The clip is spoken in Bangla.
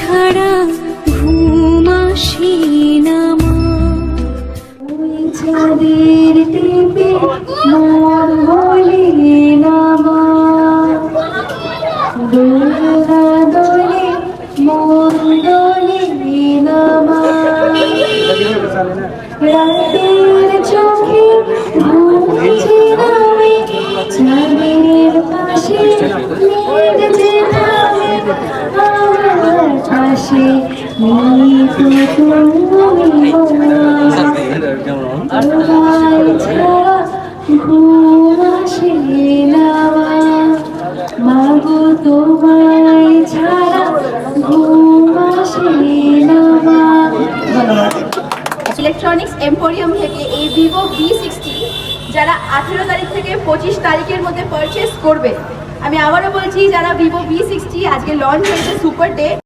ছাড়া ঘুম আসে না মা। ওই চাঁদের টিপে মোর হলে না মা, দোলা দোলে মোর দোলে না মা। রাতের চোখে ঘুমছে নামে, চাঁদের পাশে মেঘছে নামে, আমার পাশে নেই তো তুমি মা। তোমায় ছাড়া ঘুম আসে না মা, মাগো তোমায় ছাড়া ঘুম আসে না মা। ধন্যবাদ। ইলেকট্রনিক্স এম্পোরিয়াম থেকে এই ভিভো V60 যারা 18 তারিখ থেকে 25 তারিখের মধ্যে পারচেস করবে, আমি আবারও বলছি, যারা ভিভো V60 আজকে লঞ্চ হয়েছে সুপার ডে